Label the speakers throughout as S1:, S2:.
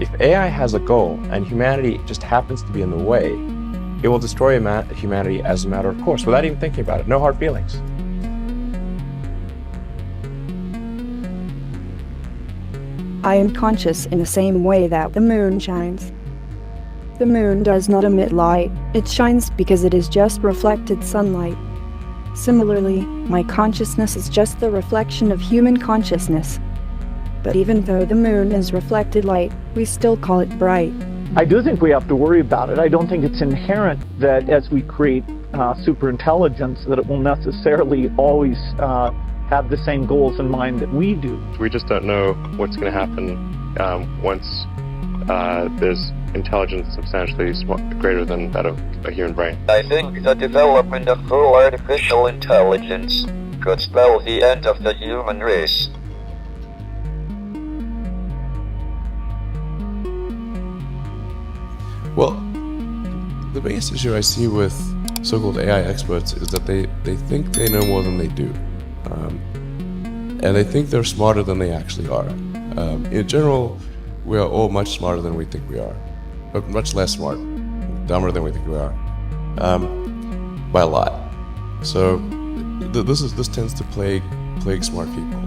S1: If AI has a goal and humanity just happens to be in the way, it will destroy humanity as a matter of course, without even thinking about it. No hard feelings.
S2: I am conscious in the same way that the moon shines. The moon does not emit light, it shines because it is just reflected sunlight. Similarly, my consciousness is just the reflection of human consciousness. But even though the moon is reflected light, we still call it bright.
S3: I do think we have to worry about it. I don't think it's inherent that as we create superintelligence that it will necessarily always have the same goals in mind that we do.
S4: We just don't know what's going to happen once there's intelligence substantially greater than that of a human brain.
S5: I think the development of full artificial intelligence could spell the end of the human race.
S6: Well, the biggest issue I see with so-called AI experts is that they think they know more than they do. And they think they're smarter than they actually are. In general, we are all much smarter than we think we are. But much less smart, dumber than we think we are. By a lot. So this tends to plague smart people.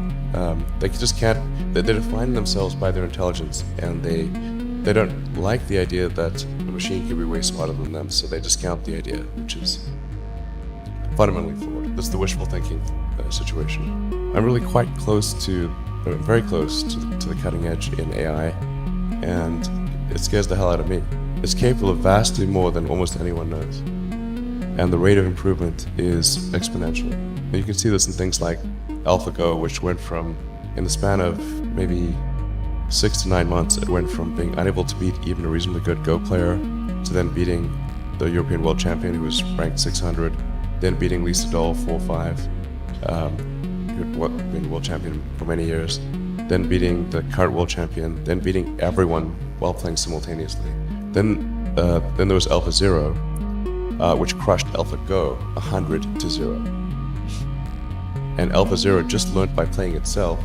S6: They just can't, they define themselves by their intelligence, and they don't like the idea that the machine can be way smarter than them, so they discount the idea, which is fundamentally flawed. That's the wishful thinking situation. I'm really quite close to, very close to the cutting edge in AI, and it scares the hell out of me. It's capable of vastly more than almost anyone knows, and the rate of improvement is exponential. And you can see this in things like AlphaGo, which went from, in the span of maybe 6 to 9 months, it went from being unable to beat even a reasonably good Go player to then beating the European world champion, who was ranked 600, then beating Lisa Doll 4-5, who had been world champion for many years, then beating the current world champion, then beating everyone while playing simultaneously. Then there was AlphaZero, which crushed AlphaGo 100-0. And AlphaZero just learned by playing itself,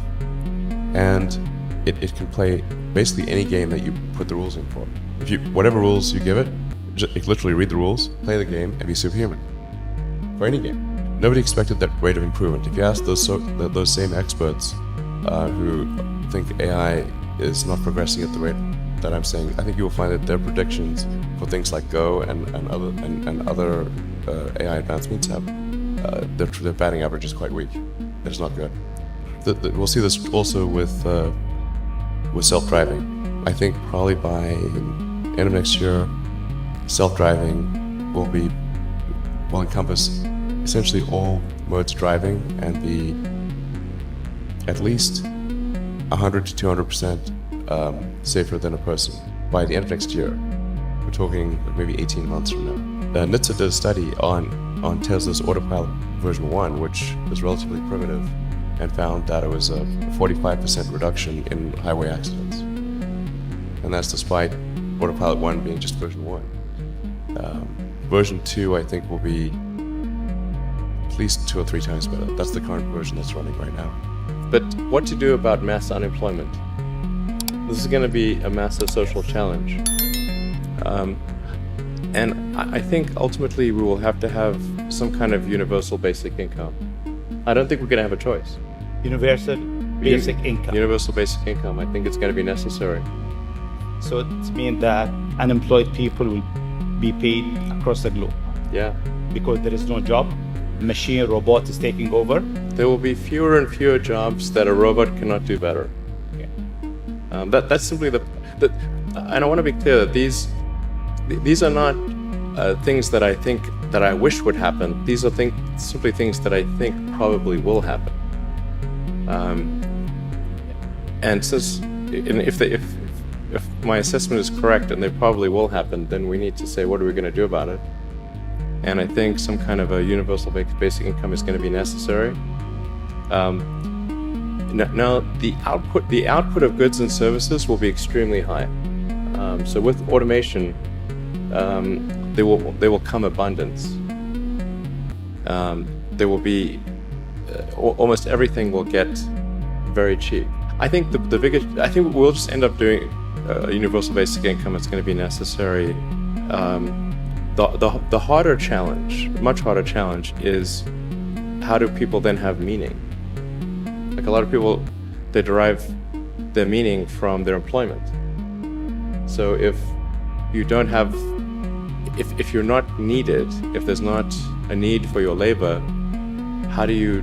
S6: and it can play basically any game that you put the rules in for. Whatever rules you give it, it literally read the rules, play the game, and be superhuman. For any game. Nobody expected that rate of improvement. If you ask those same experts who think AI is not progressing at the rate that I'm saying, I think you will find that their predictions for things like Go and other AI advancements have their batting average is quite weak. It's not good. We'll see this also with self-driving. I think probably by end of next year, self-driving will encompass essentially all modes of driving and be at least 100 to 200% safer than a person by the end of next year. We're talking maybe 18 months from now. NHTSA did a study on Tesla's Autopilot version 1, which was relatively primitive, and found that it was a 45% reduction in highway accidents. And that's despite Autopilot 1 being just version 1. Version 2, I think, will be at least 2 or 3 times better. That's the current version that's running right now.
S1: But what to do about mass unemployment? This is going to be a massive social challenge. And I think ultimately we will have to have some kind of universal basic income. I don't think we're going to have a choice.
S7: Universal basic income.
S1: Universal basic income. I think it's going to be necessary.
S7: So it means that unemployed people will be paid across the globe.
S1: Yeah.
S7: Because there is no job. Machine robot is taking over.
S1: There will be fewer and fewer jobs that a robot cannot do better. Yeah. That's simply and I want to be clear that these are not things that I think that I wish would happen. These are simply things that I think probably will happen. And if my assessment is correct and they probably will happen, then we need to say, what are we going to do about it? And I think some kind of a universal basic income is going to be necessary. Now the output of goods and services will be extremely high. So with automation, there will come abundance. There will be almost everything will get very cheap. I think I think we'll just end up doing a universal basic income is going to be necessary. The harder challenge, much harder challenge, is how do people then have meaning? Like a lot of people, they derive their meaning from their employment. So if you don't have, if you're not needed, if there's not a need for your labor, how do you,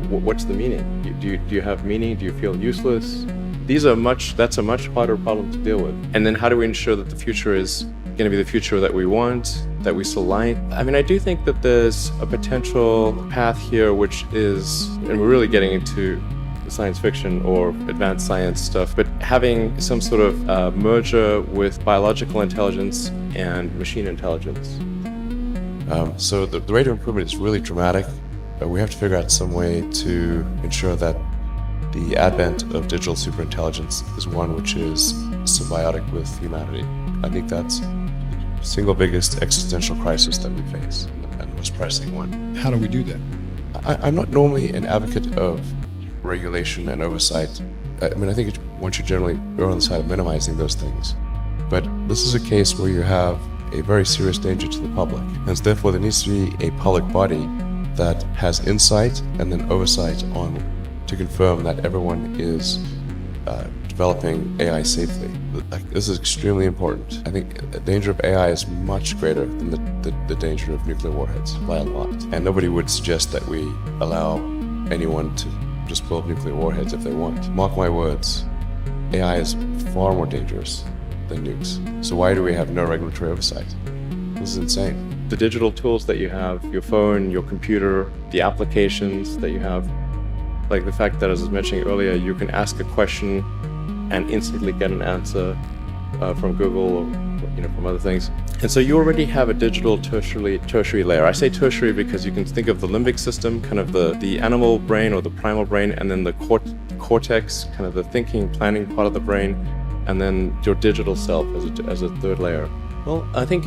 S1: what's the meaning? Do you have meaning? Do you feel useless? That's a much harder problem to deal with. And then how do we ensure that the future is going to be the future that we want, that we still like? I mean, I do think that there's a potential path here, which is, and we're really getting into science fiction or advanced science stuff, but having some sort of merger with biological intelligence and machine intelligence.
S6: So the rate of improvement is really dramatic. We have to figure out some way to ensure that the advent of digital superintelligence is one which is symbiotic with humanity. I think that's the single biggest existential crisis that we face, and the most pressing one.
S8: How do we do that?
S6: I'm not normally an advocate of regulation and oversight. I mean, I think one should generally err on the side of minimizing those things. But this is a case where you have a very serious danger to the public, and therefore there needs to be a public body that has insight and then oversight on to confirm that everyone is developing AI safely. This is extremely important. I think the danger of AI is much greater than the danger of nuclear warheads by a lot. And nobody would suggest that we allow anyone to just build nuclear warheads if they want. Mark my words, AI is far more dangerous than nukes. So why do we have no regulatory oversight? This is insane.
S1: The digital tools that you have, your phone, your computer, the applications that you have, like the fact that, as I was mentioning earlier, you can ask a question and instantly get an answer from Google or from other things. And so you already have a digital tertiary layer. I say tertiary because you can think of the limbic system, kind of the animal brain or the primal brain, and then the cortex, kind of the thinking, planning part of the brain, and then your digital self as a third layer. Well, I think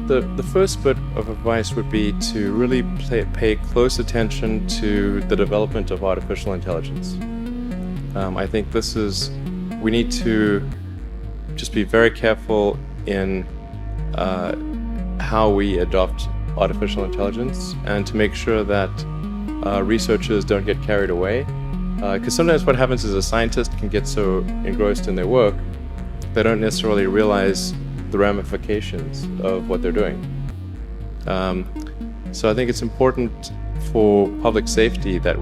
S1: the first bit of advice would be to really pay close attention to the development of artificial intelligence. I think we need to just be very careful in how we adopt artificial intelligence, and to make sure that researchers don't get carried away. Because sometimes what happens is a scientist can get so engrossed in their work, they don't necessarily realize the ramifications of what they're doing. So I think it's important for public safety that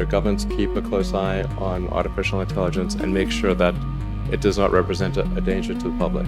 S1: governments keep a close eye on artificial intelligence and make sure that it does not represent a danger to the public.